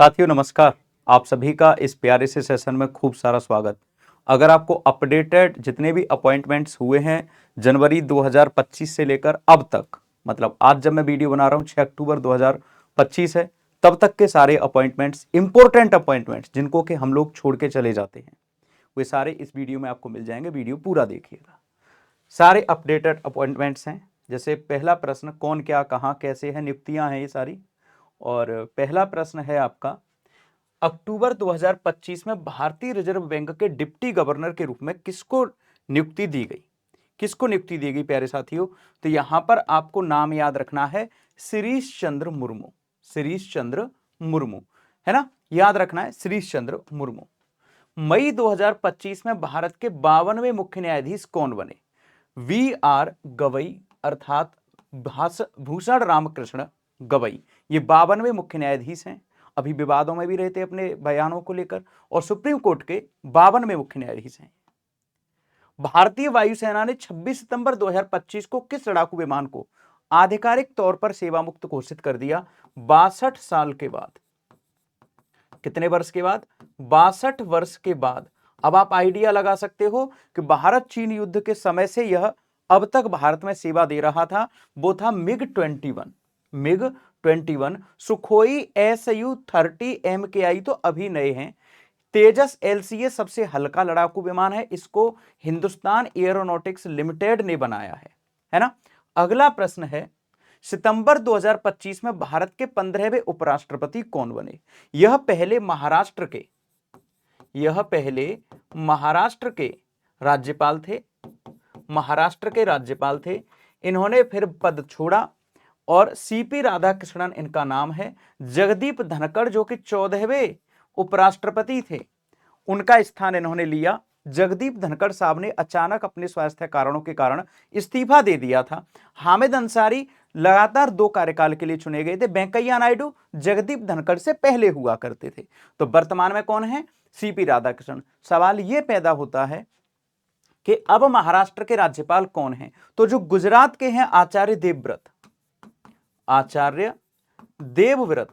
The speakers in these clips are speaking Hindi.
साथियों नमस्कार। आप सभी का इस प्यारे से सेशन में खूब सारा स्वागत। अगर आपको अपडेटेड जितने भी अपॉइंटमेंट्स हुए हैं जनवरी 2025 से लेकर अब तक, मतलब आज जब मैं वीडियो बना रहा हूं 6 अक्टूबर 2025 है, तब तक के सारे अपॉइंटमेंट्स, इंपॉर्टेंट अपॉइंटमेंट्स जिनको कि हम लोग छोड़ के चले जाते हैं, वे सारे इस वीडियो में आपको मिल जाएंगे। वीडियो पूरा देखिएगा। सारे अपडेटेड अपॉइंटमेंट्स हैं। जैसे पहला प्रश्न, कौन क्या कहां कैसे है, नियुक्तियां हैं ये सारी। और पहला प्रश्न है आपका, अक्टूबर 2025 में भारतीय रिजर्व बैंक के डिप्टी गवर्नर के रूप में किसको नियुक्ति दी गई? किसको नियुक्ति दी गई प्यारे साथियों? तो यहां पर आपको नाम याद रखना है, शिरीष चंद्र मुर्मू। शिरीष चंद्र मुर्मू, है ना, याद रखना है, शिरीष चंद्र मुर्मू। मई 2025 में भारत के 52वें मुख्य न्यायाधीश कौन बने? वी आर गवई, अर्थात भूषण रामकृष्ण गवई। ये 52वें मुख्य न्यायाधीश हैं। अभी विवादों में भी रहते अपने बयानों को लेकर, और सुप्रीम कोर्ट के 52वें मुख्य न्यायाधीश हैं। भारतीय वायुसेना ने 26 सितंबर 2025 को किस लड़ाकू विमान को आधिकारिक तौर पर सेवा मुक्त घोषित कर दिया? 62 साल के बाद। कितने वर्ष के बाद? 62 वर्ष के बाद। अब आप आइडिया लगा सकते हो कि भारत चीन युद्ध के समय से यह अब तक भारत में सेवा दे रहा था। वो था मिग 21 सुखोई SU-30 MKI तो अभी नए हैं। तेजस LCA सबसे हल्का लड़ाकू विमान है, इसको हिंदुस्तान एयरोनॉटिक्स लिमिटेड ने बनाया है ना। अगला प्रश्न है, सितंबर 2025 में भारत के 15वें उपराष्ट्रपति कौन बने? यह पहले महाराष्ट्र के राज्यपाल थे। महाराष्ट्र के राज्यपाल थे। इन्होंने फिर पद छोड़ा और CP राधाकृष्णन इनका नाम है। जगदीप धनखड़ जो कि 14वें उपराष्ट्रपति थे, उनका स्थान इन्होंने लिया। जगदीप धनखड़ साहब ने अचानक अपने स्वास्थ्य कारणों के कारण इस्तीफा दे दिया था। हामिद अंसारी लगातार 2 कार्यकाल के लिए चुने गए थे। वेंकैया नायडू जगदीप धनखड़ से पहले हुआ करते थे। तो वर्तमान में कौन है? CP राधाकृष्णन। सवाल यह पैदा होता है कि अब महाराष्ट्र के राज्यपाल कौन हैं? तो जो गुजरात के हैं आचार्य देवव्रत,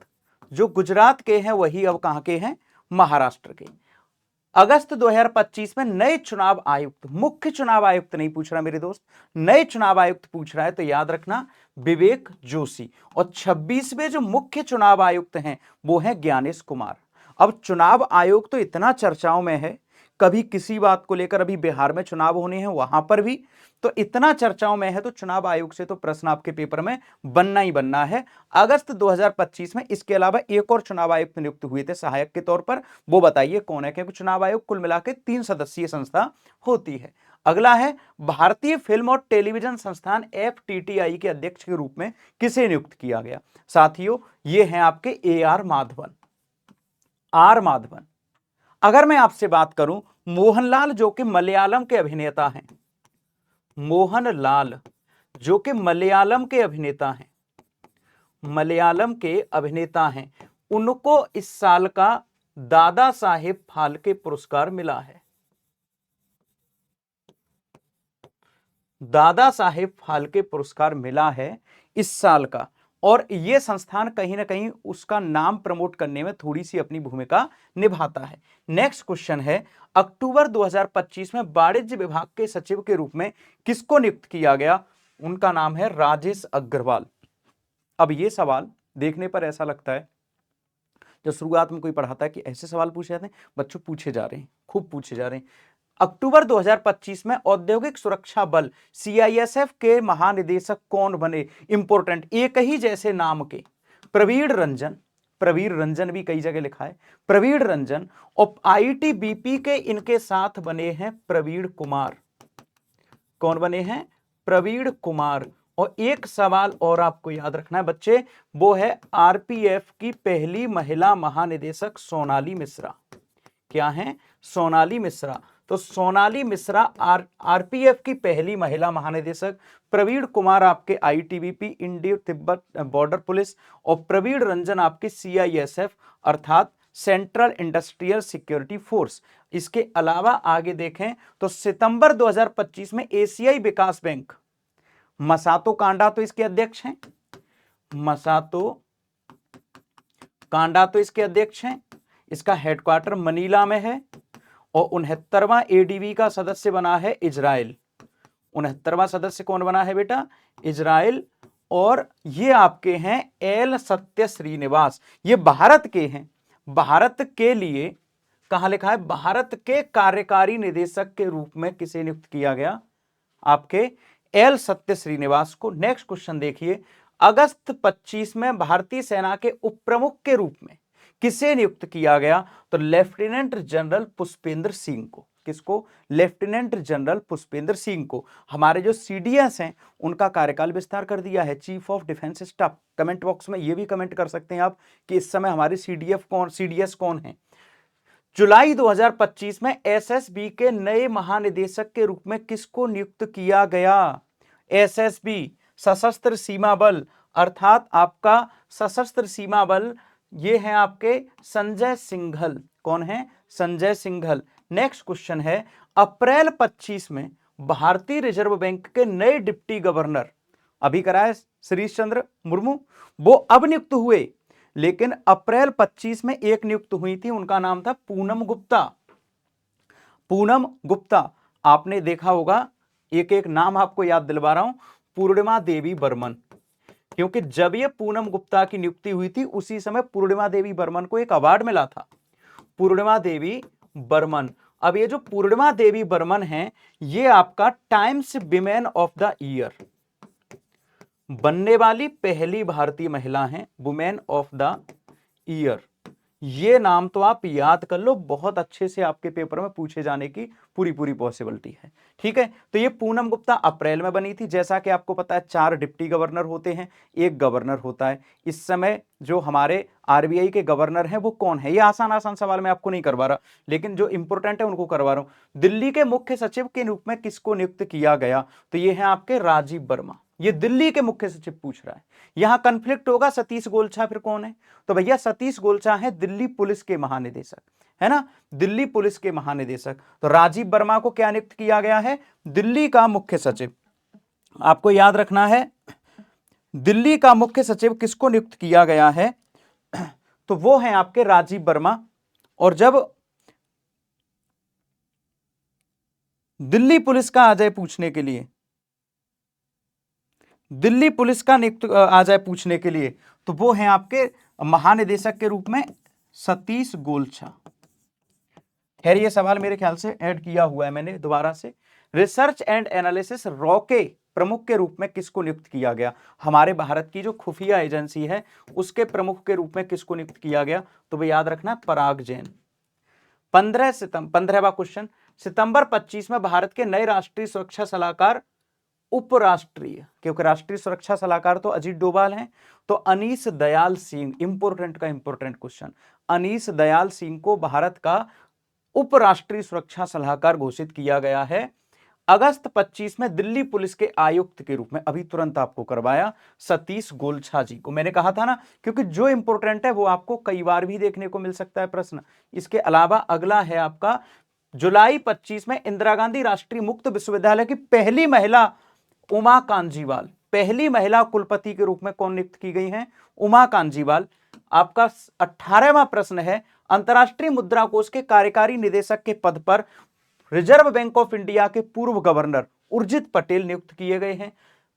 जो गुजरात के हैं वही अब कहां के हैं? महाराष्ट्र के। अगस्त 2025 में नए चुनाव आयुक्त, मुख्य चुनाव आयुक्त नहीं पूछ रहा मेरे दोस्त, नए चुनाव आयुक्त पूछ रहा है, तो याद रखना विवेक जोशी। और 26वें जो मुख्य चुनाव आयुक्त हैं वो हैं ज्ञानेश कुमार। अब चुनाव आयोग तो इतना चर्चाओं में है, कभी किसी बात को लेकर, अभी बिहार में चुनाव होने हैं वहां पर भी तो इतना चर्चाओं में है, तो चुनाव आयोग से तो प्रश्न आपके पेपर में बनना ही बनना है। अगस्त 2025 में इसके अलावा एक और चुनाव आयुक्त नियुक्त हुए थे सहायक के तौर पर, वो बताइए कौन है? क्योंकि चुनाव आयोग कुल मिलाकर 3 सदस्यीय संस्था होती है। अगला है, भारतीय फिल्म और टेलीविजन संस्थान FTTI के अध्यक्ष के रूप में किसे नियुक्त किया गया? साथियों ये हैं आपके AR माधवन। अगर मैं आपसे बात करूं, मोहनलाल जो कि मलयालम के अभिनेता हैं, मोहनलाल जो कि मलयालम के अभिनेता हैं, उनको इस साल का दादा साहेब फाल्के पुरस्कार मिला है। दादा साहेब फाल्के पुरस्कार मिला है इस साल का, और यह संस्थान कहीं ना कहीं उसका नाम प्रमोट करने में थोड़ी सी अपनी भूमिका निभाता है। नेक्स्ट क्वेश्चन है, अक्टूबर 2025 में वाणिज्य विभाग के सचिव के रूप में किसको नियुक्त किया गया? उनका नाम है राजेश अग्रवाल। अब यह सवाल देखने पर ऐसा लगता है, जब शुरुआत में कोई पढ़ाता है कि ऐसे सवाल पूछे जाते हैं, बच्चों पूछे जा रहे हैं, खूब पूछे जा रहे हैं। अक्टूबर 2025 में औद्योगिक सुरक्षा बल CISF के महानिदेशक कौन बने? इंपॉर्टेंट, एक ही जैसे नाम के प्रवीण रंजन भी कई जगह लिखा है, प्रवीण रंजन। और ITBP के इनके साथ बने हैं प्रवीण कुमार। कौन बने हैं? प्रवीण कुमार। और एक सवाल और आपको याद रखना है बच्चे, वो है RPF की पहली महिला महानिदेशक सोनाली मिश्रा। क्या है? सोनाली मिश्रा। तो सोनाली मिश्रा RPF की पहली महिला महानिदेशक, प्रवीण कुमार आपके ITBP Indo Tibet border police, और प्रवीण रंजन आपके CISF अर्थात सेंट्रल इंडस्ट्रियल सिक्योरिटी फोर्स। इसके अलावा आगे देखें तो सितंबर 2025 में एशियाई विकास बैंक, मसातो कांडा तो इसके अध्यक्ष हैं, मसातो कांडा तो इसके अध्यक्ष हैं, इसका हेडक्वार्टर मनीला में है, और 69वां एडीबी का सदस्य बना है इजराइल। 69वां सदस्य कौन बना है बेटा? इजराइल। और ये आपके हैं एल सत्य श्रीनिवास, ये भारत के हैं। भारत के लिए कहां लिखा है? भारत के कार्यकारी निदेशक के रूप में किसे नियुक्त किया गया? आपके एल सत्य श्रीनिवास को। नेक्स्ट क्वेश्चन देखिए, अगस्त 25 में भारतीय सेना के उप प्रमुख के रूप में किसे नियुक्त किया गया? तो लेफ्टिनेंट जनरल पुष्पेंद्र सिंह को। किसको? लेफ्टिनेंट जनरल पुष्पेंद्र सिंह को। हमारे जो सीडीएस हैं उनका कार्यकाल विस्तार कर दिया है, chief of defence staff. Comment box में ये भी कमेंट कर सकते हैं आप कि इस समय हमारे सीडीएस कौन है। जुलाई 2025 में एसएसबी के नए महानिदेशक के रूप में किसको नियुक्त किया गया? एसएसबी सशस्त्र सीमा बल, अर्थात आपका सशस्त्र सीमा बल, ये हैं आपके संजय सिंघल। कौन है? संजय सिंघल। नेक्स्ट क्वेश्चन है, अप्रैल 25 में भारतीय रिजर्व बैंक के नए डिप्टी गवर्नर अभी कराए श्रीश चंद्र मुर्मू, वो अब नियुक्त हुए, लेकिन अप्रैल 25 में एक नियुक्त हुई थी, उनका नाम था पूनम गुप्ता। पूनम गुप्ता, आपने देखा होगा, एक एक नाम आपको याद दिलवा रहा हूं, पूर्णिमा देवी बर्मन, क्योंकि जब ये पूनम गुप्ता की नियुक्ति हुई थी उसी समय पूर्णिमा देवी बर्मन को एक अवार्ड मिला था, पूर्णिमा देवी बर्मन। अब ये जो पूर्णिमा देवी बर्मन है, ये आपका times women of the year बनने वाली पहली भारतीय महिला हैं, वुमेन ऑफ द ईयर। ये नाम तो आप याद कर लो, बहुत अच्छे से आपके पेपर में पूछे जाने की पूरी पॉसिबिलिटी है। ठीक है, तो ये पूनम गुप्ता अप्रैल में बनी थी। जैसा कि आपको पता है 4 डिप्टी गवर्नर होते हैं, एक गवर्नर होता है। इस समय जो हमारे आरबीआई के गवर्नर हैं वो कौन है? ये आसान सवाल मैं आपको नहीं करवा रहा, लेकिन जो इंपोर्टेंट है उनको करवा रहा हूं। दिल्ली के मुख्य सचिव के रूप में किसको नियुक्त किया गया? तो ये है आपके राजीव वर्मा। ये दिल्ली के मुख्य सचिव पूछ रहा है। यहां कंफ्लिक्ट होगा, सतीश गोलछा फिर कौन है? तो भैया सतीश गोलछा है दिल्ली पुलिस के महानिदेशक, है ना, दिल्ली पुलिस के महानिदेशक। तो राजीव वर्मा को क्या नियुक्त किया गया है? दिल्ली का मुख्य सचिव। आपको याद रखना है, दिल्ली का मुख्य सचिव किसको नियुक्त किया गया है? तो वो है आपके राजीव वर्मा। और जब दिल्ली पुलिस का आ जाए पूछने के लिए, दिल्ली पुलिस का नियुक्त आ जाए पूछने के लिए, तो वो है आपके महानिदेशक के रूप में सतीश गोलछा। खैर ये सवाल मेरे ख्याल से ऐड किया हुआ है मैंने दोबारा से। रिसर्च एंड एनालिसिस रॉ के प्रमुख के रूप में किसको नियुक्त किया गया? हमारे भारत की जो खुफिया एजेंसी है उसके प्रमुख के रूप में किसको नियुक्त किया गया? तो वो याद रखना, पराग जैन। 15वां क्वेश्चन, सितंबर 25 में भारत के नए राष्ट्रीय सुरक्षा सलाहकार, उपराष्ट्रीय, क्योंकि राष्ट्रीय सुरक्षा सलाहकार तो अजीत डोभाल हैं, तो अनीस दयाल सिंह, इंपोर्टेंट का इंपोर्टेंट क्वेश्चन, अनीस दयाल सिंह को भारत का उपराष्ट्रीय सुरक्षा सलाहकार घोषित किया गया है। अगस्त 25 में दिल्ली पुलिस के आयुक्त के रूप में, अभी तुरंत आपको करवाया, सतीश गोलछा जी को। मैंने कहा था ना, क्योंकि जो इंपोर्टेंट है वो आपको कई बार भी देखने को मिल सकता है प्रश्न। इसके अलावा अगला है आपका, जुलाई 25 में इंदिरा गांधी राष्ट्रीय मुक्त विश्वविद्यालय की पहली महिला उमा कांजीवाल, पहली महिला कुलपति के रूप में कौन नियुक्त की गई हैं? उमा कांजीवाल। आपका 18वां प्रश्न है, अंतरराष्ट्रीय मुद्रा कोष के कार्यकारी निदेशक के पद पर रिजर्व बैंक ऑफ इंडिया के पूर्व गवर्नर उर्जित पटेल नियुक्त किए गए हैं।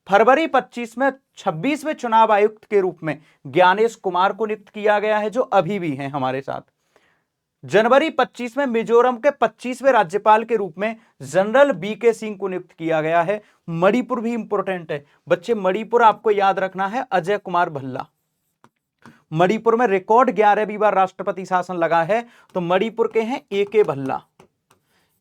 फरवरी 25 में 26वें चुनाव आयुक्त के रूप में ज्ञानेश कुमार को नियुक्त किया गया है, जो अभी भी हैं हमारे साथ। जनवरी 25 में मिजोरम के 25वें राज्यपाल के रूप में जनरल बीके सिंह को नियुक्त किया गया है। मणिपुर भी इंपोर्टेंट है बच्चे, मणिपुर आपको याद रखना है, अजय कुमार भल्ला। मणिपुर में रिकॉर्ड 11वीं बार राष्ट्रपति शासन लगा है, तो मणिपुर के हैं एके भल्ला,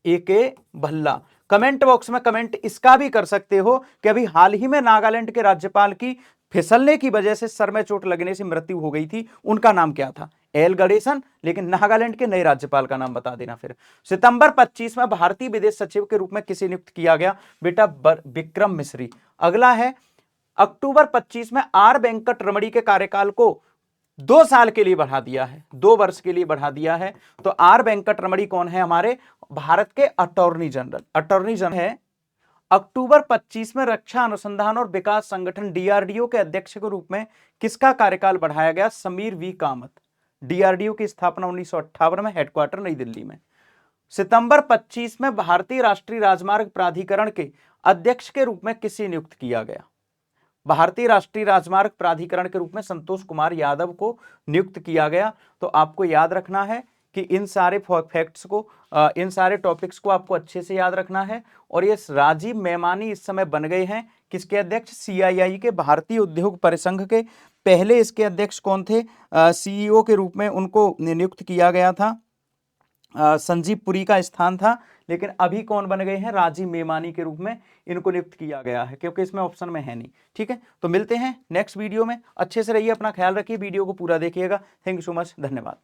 एके भल्ला। कमेंट बॉक्स में कमेंट इसका भी कर सकते हो कि अभी हाल ही में नागालैंड के राज्यपाल की फिसलने की वजह से सर में चोट लगने से मृत्यु हो गई थी, उनका नाम क्या था? एल गणेशन। लेकिन नागालैंड के नए राज्यपाल का नाम बता देना। फिर सितंबर 25 में भारतीय विदेश सचिव के रूप में किसे नियुक्त किया गया? बेटा विक्रम मिश्री। अगला है, अक्टूबर 25 में आर वेंकट रमणी के कार्यकाल को 2 साल के लिए बढ़ा दिया है, 2 वर्ष के लिए बढ़ा दिया है। तो आर वेंकट रमणी कौन है? हमारे भारत के अटॉर्नी जनरल। अटॉर्नी जनरल है। अक्टूबर 25 में रक्षा अनुसंधान और विकास संगठन डीआरडीओ के अध्यक्ष के रूप में किसका कार्यकाल बढ़ाया गया? समीर वी कामत। डीआरडीओ की स्थापना 1958 में, हेडक्वार्टर नई दिल्ली में। सितंबर 25 में भारतीय राष्ट्रीय राजमार्ग प्राधिकरण के अध्यक्ष के रूप में किसे नियुक्त किया गया? भारतीय राष्ट्रीय राजमार्ग प्राधिकरण के रूप में संतोष कुमार यादव को नियुक्त किया गया। तो आपको याद रखना है कि इन सारे फैक्ट्स को, इन सारे टॉपिक्स को आपको अच्छे से याद रखना है। और ये राजीव मेमानी इस समय बन गए हैं किसके अध्यक्ष? सीआईआई के, भारतीय उद्योग परिसंघ के। पहले इसके अध्यक्ष कौन थे? सीईओ के रूप में उनको नियुक्त किया गया था, संजीव पुरी का स्थान था। लेकिन अभी कौन बन गए हैं? राजीव मेमानी के रूप में इनको नियुक्त किया गया है, क्योंकि इसमें ऑप्शन में है नहीं। ठीक है, तो मिलते हैं नेक्स्ट वीडियो में। अच्छे से रहिए, अपना ख्याल रखिए, वीडियो को पूरा देखिएगा। थैंक यू सो मच, धन्यवाद।